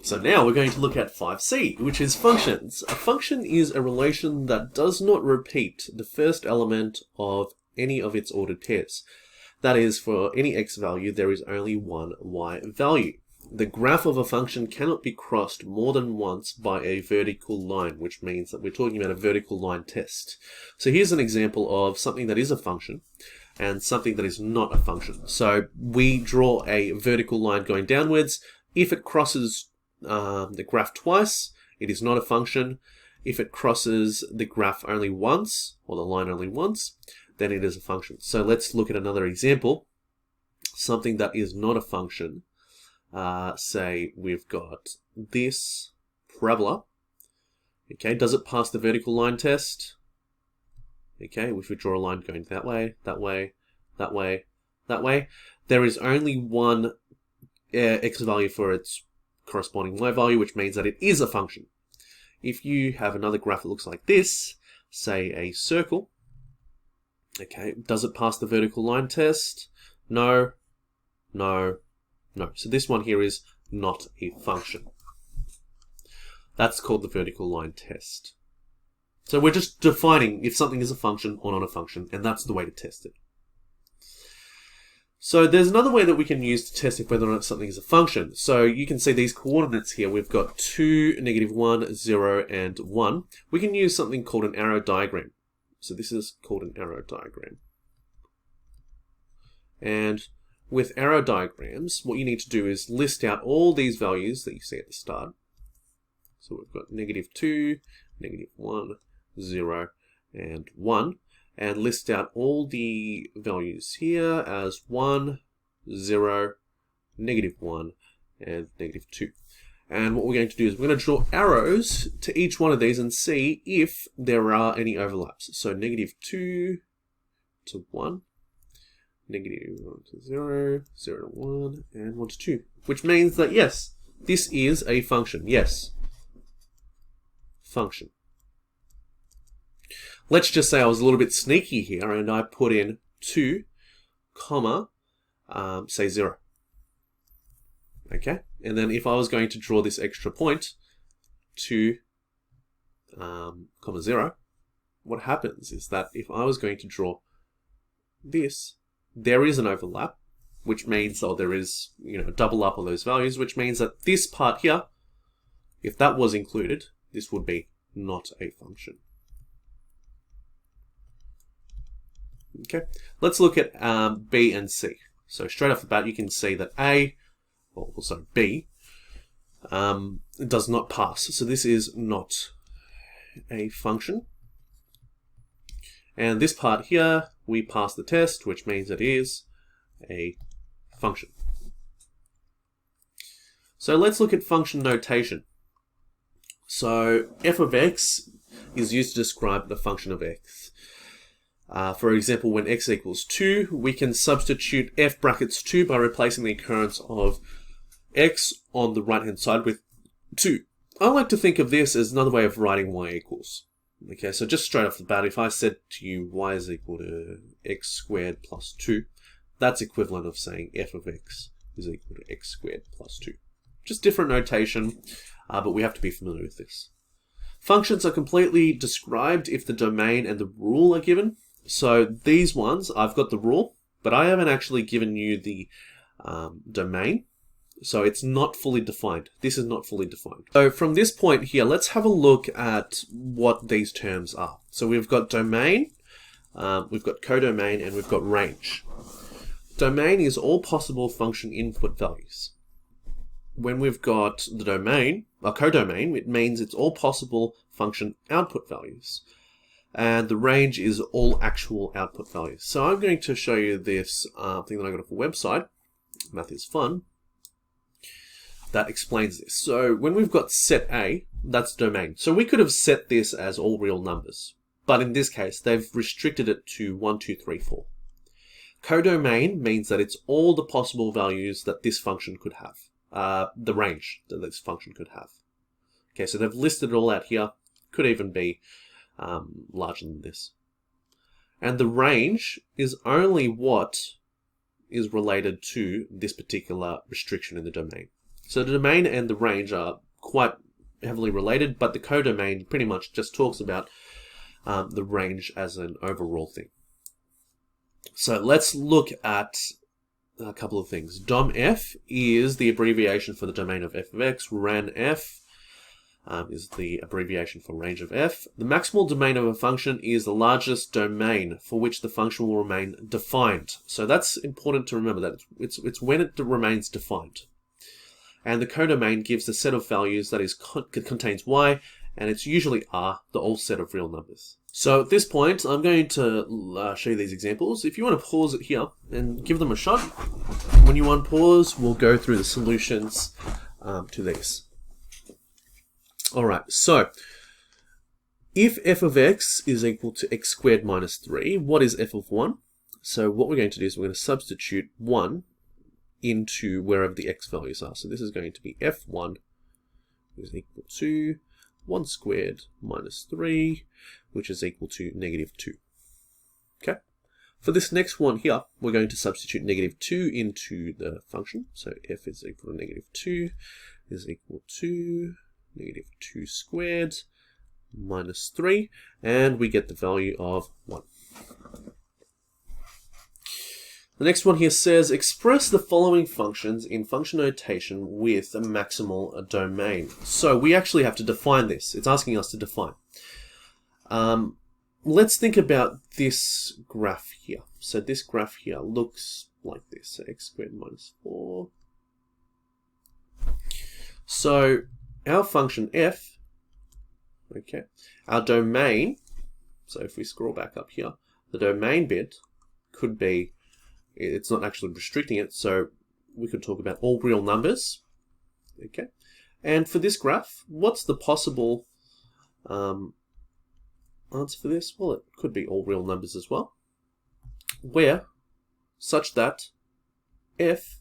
So now we're going to look at 5c, which is functions. A function is a relation that does not repeat the first element of any of its ordered pairs. That is, for any x value, there is only one y value. The graph of a function cannot be crossed more than once by a vertical line, which means that we're talking about a vertical line test. So here's an example of something that is a function and something that is not a function. So we draw a vertical line going downwards. If it crosses the graph twice, it is not a function. If it crosses the graph only once, or the line only once, then it is a function. So let's look at another example. Something that is not a function. Say we've got this parabola. Okay, does it pass the vertical line test? Okay, if we draw a line going that way, that way, that way, that way, there is only one x value for its corresponding y value, which means that it is a function. If you have another graph that looks like this, say a circle, okay, does it pass the vertical line test? No, no, no. So this one here is not a function. That's called the vertical line test. So we're just defining if something is a function or not a function, and that's the way to test it. So there's another way that we can use to test if whether or not something is a function. So you can see these coordinates here. We've got 2, -1, 0, and 1. We can use something called an arrow diagram. So this is called an arrow diagram. And with arrow diagrams, what you need to do is list out all these values that you see at the start. So we've got -2, -1, 0, and 1. And list out all the values here as 1, 0, -1, and -2. And what we're going to do is we're going to draw arrows to each one of these and see if there are any overlaps. So -2 to 1, -1 to 0, 0 to 1, and 1 to 2. Which means that yes, this is a function. Yes, function. Let's just say I was a little bit sneaky here and I put in 2, comma, say 0. Okay, and then if I was going to draw this extra point, 2, comma 0, what happens is that if I was going to draw this, there is an overlap, which means, oh, there is, double up on those values, which means that this part here, if that was included, this would be not a function. Okay, let's look at B and C. So straight off the bat, you can see that A, or also B, does not pass. So this is not a function. And this part here, we pass the test, which means it is a function. So let's look at function notation. So f of x is used to describe the function of x. For example, when x equals 2, we can substitute f brackets 2 by replacing the occurrence of x on the right-hand side with 2. I like to think of this as another way of writing y equals. Okay, so just straight off the bat, if I said to you y is equal to x squared plus 2, that's equivalent of saying f of x is equal to x squared plus 2. Just different notation, but we have to be familiar with this. Functions are completely described if the domain and the rule are given. So these ones, I've got the rule, but I haven't actually given you the domain. So it's not fully defined. This is not fully defined. So from this point here, let's have a look at what these terms are. So we've got domain, we've got codomain, and we've got range. Domain is all possible function input values. When we've got the domain, a codomain, it means it's all possible function output values. And the range is all actual output values. So I'm going to show you this thing that I got off a website, Math is Fun, that explains this. So when we've got set A, that's domain. So we could have set this as all real numbers, but in this case, they've restricted it to 1, 2, 3, 4. Codomain means that it's all the possible values that this function could have, the range that this function could have. Okay, so they've listed it all out here. Could even be larger than this. And the range is only what is related to this particular restriction in the domain. So the domain and the range are quite heavily related, but the codomain pretty much just talks about the range as an overall thing. So let's look at a couple of things. DOM-F is the abbreviation for the domain of f of x. RAN-F is the abbreviation for range of f. The maximal domain of a function is the largest domain for which the function will remain defined. So that's important to remember, that it's when it remains defined. And the codomain gives a set of values that contains y, and it's usually r, the whole set of real numbers. So at this point, I'm going to show you these examples. If you want to pause it here and give them a shot, when you unpause, we'll go through the solutions to these. Alright, so if f of x is equal to x squared minus 3, what is f of 1? So what we're going to do is we're going to substitute 1 into wherever the x values are. So this is going to be f1 is equal to 1 squared minus 3, which is equal to negative 2. Okay. For this next one here, we're going to substitute negative 2 into the function. So f is equal to negative 2 is equal to negative 2 squared minus 3, and we get the value of 1. The next one here says, express the following functions in function notation with a maximal domain. So we actually have to define this. It's asking us to define. Let's think about this graph here. So this graph here looks like this. So x squared minus 4. So our function f, okay, our domain, so if we scroll back up here, the domain bit could be, it's not actually restricting it, so we could talk about all real numbers, okay? And for this graph, what's the possible answer for this? Well, it could be all real numbers as well, where such that f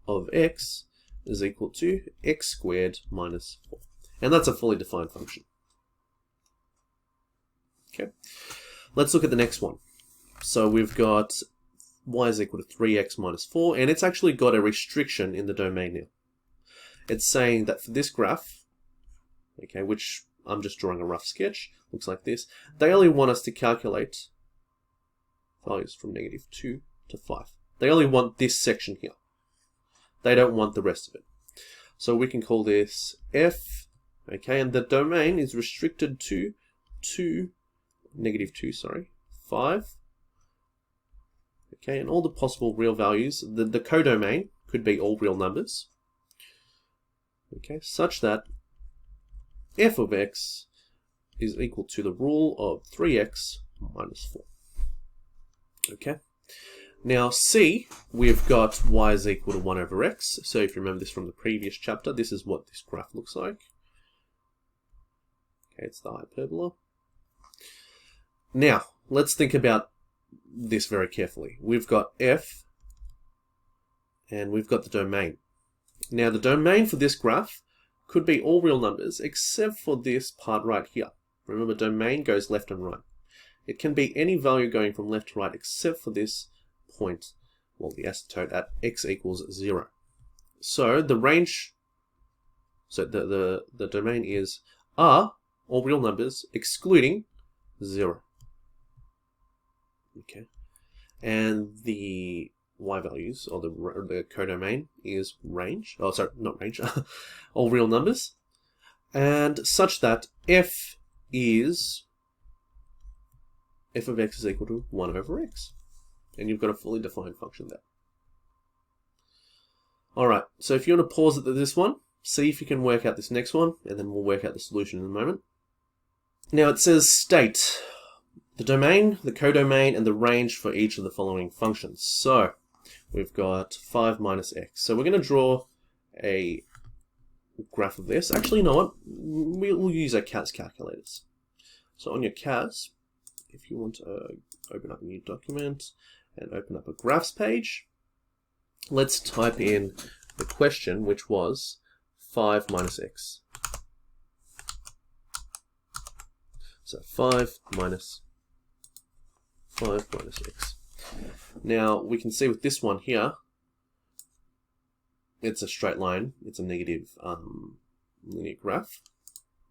of x is equal to x squared minus 4. And that's a fully defined function. Okay, let's look at the next one. So we've got y is equal to 3x minus 4, and it's actually got a restriction in the domain now. It's saying that for this graph, okay, which I'm just drawing a rough sketch, looks like this, they only want us to calculate values from negative 2 to 5. They only want this section here. They don't want the rest of it. So we can call this f, okay, and the domain is restricted to negative 2, 5. Okay, and all the possible real values, the codomain could be all real numbers. Okay, such that f of x is equal to the rule of 3x minus 4. Okay. Now C, we've got y is equal to 1 over x. So if you remember this from the previous chapter, this is what this graph looks like. Okay, it's the hyperbola. Now, let's think about this very carefully. We've got f, and we've got the domain. Now, the domain for this graph could be all real numbers, except for this part right here. Remember, domain goes left and right. It can be any value going from left to right, except for this point, well, the asymptote at x equals 0. So the range, so the domain is R, all real numbers, excluding 0. Okay, and the y values, or the codomain, is range, oh sorry, not range, all real numbers, and such that f of x is equal to 1 over x. And you've got a fully defined function there. Alright, so if you want to pause it at this one, see if you can work out this next one, and then we'll work out the solution in a moment. Now it says state the domain, the codomain, and the range for each of the following functions. So we've got 5 minus x. So we're going to draw a graph of this. Actually, you know what? We'll use our CAS calculators. So on your CAS, if you want to open up a new document and open up a graphs page, let's type in the question, which was 5 minus x. So 5 minus x. Now we can see with this one here, it's a straight line, it's a negative linear graph.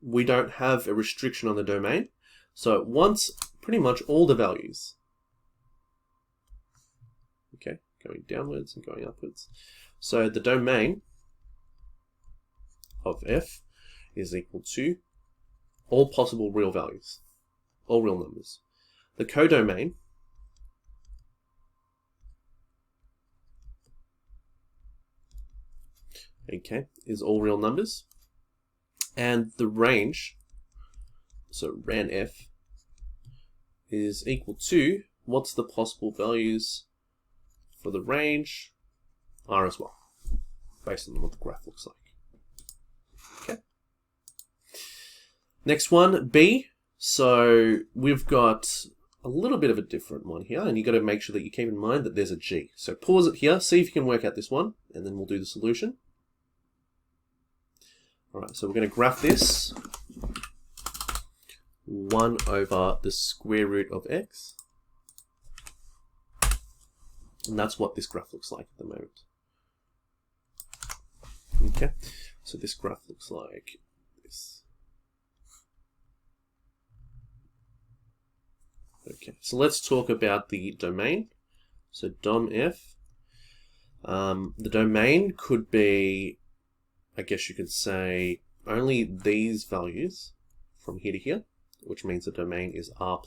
We don't have a restriction on the domain, so it wants pretty much all the values. Okay, going downwards and going upwards. So the domain of f is equal to all possible real values, all real numbers. The codomain is all real numbers, and the range, so ran f, is equal to what's the possible values for the range are as well, based on what the graph looks like. Okay. Next one, B. So we've got a little bit of a different one here, and you've got to make sure that you keep in mind that there's a G. So pause it here, see if you can work out this one, and then we'll do the solution. All right, so we're going to graph this 1 over the square root of x. And that's what this graph looks like at the moment. Okay, so this graph looks like this. Okay, so let's talk about the domain. So dom f. The domain could be, I guess you could say, only these values from here to here, which means the domain is R+,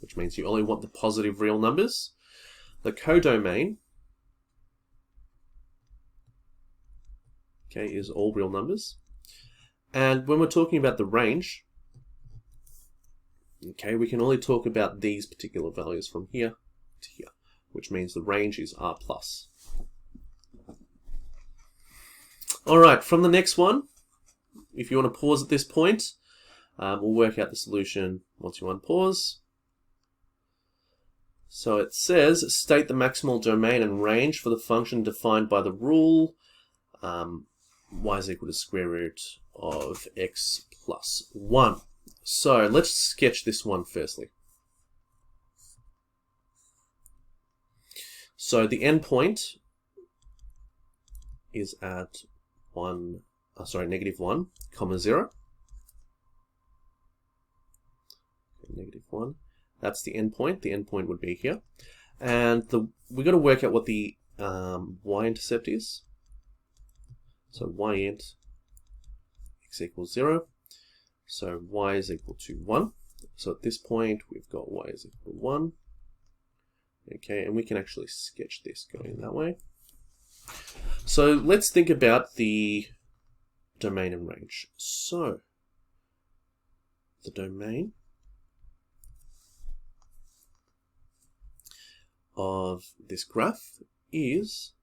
which means you only want the positive real numbers. The codomain, okay, is all real numbers. And when we're talking about the range, okay, we can only talk about these particular values from here to here, which means the range is R+. All right, from the next one, if you want to pause at this point, we'll work out the solution once you unpause. So it says, state the maximal domain and range for the function defined by the rule y is equal to square root of x plus 1. So let's sketch this one firstly. So the endpoint is at -1, comma 0. -1. That's the endpoint. The endpoint would be here, and we got to work out what the y-intercept is. So y-int x equals 0. So y is equal to 1. So at this point, we've got y is equal to 1. Okay, and we can actually sketch this going that way. So let's think about the domain and range. So the domain of this graph is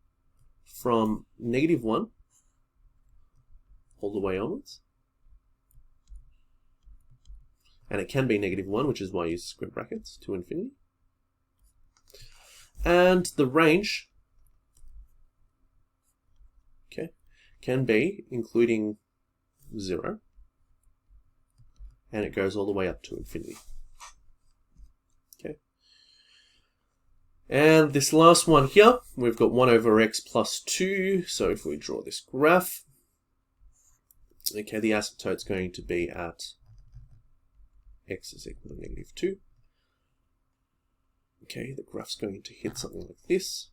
from -1 all the way onwards. And it can be -1, which is why I use square brackets, to infinity. And the range, okay, can be including 0. And it goes all the way up to infinity. Okay. And this last one here, we've got 1 over x plus 2. So if we draw this graph, okay, the asymptote's going to be at x is equal to -2. Okay, the graph's going to hit something like this.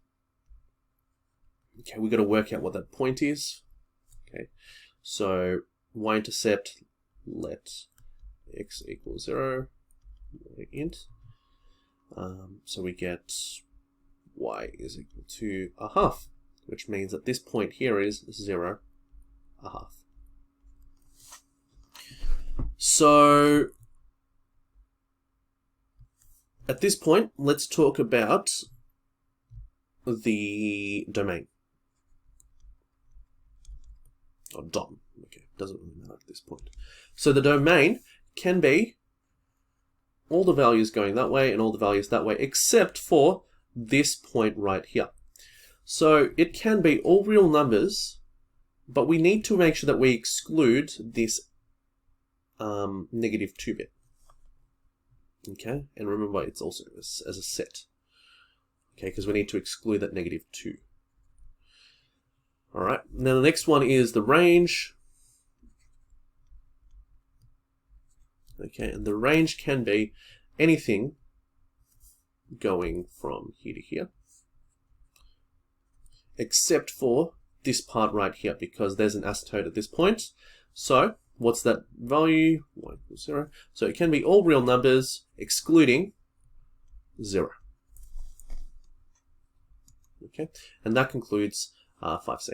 Okay, we've got to work out what that point is. Okay, so y-intercept, let x equal 0, int. So we get y is equal to 1/2, which means that this point here is 0, 1/2. So at this point, let's talk about the domain. Or DOM. Okay, doesn't really matter at this point. So the domain can be all the values going that way and all the values that way, except for this point right here. So it can be all real numbers, but we need to make sure that we exclude this -2 bit. Okay, and remember it's also as a set. Okay, because we need to exclude that -2. All right. Now the next one is the range. Okay, and the range can be anything going from here to here, except for this part right here, because there's an asymptote at this point. So what's that value? 1 equals 0. So it can be all real numbers excluding 0. Okay, and that concludes 5C.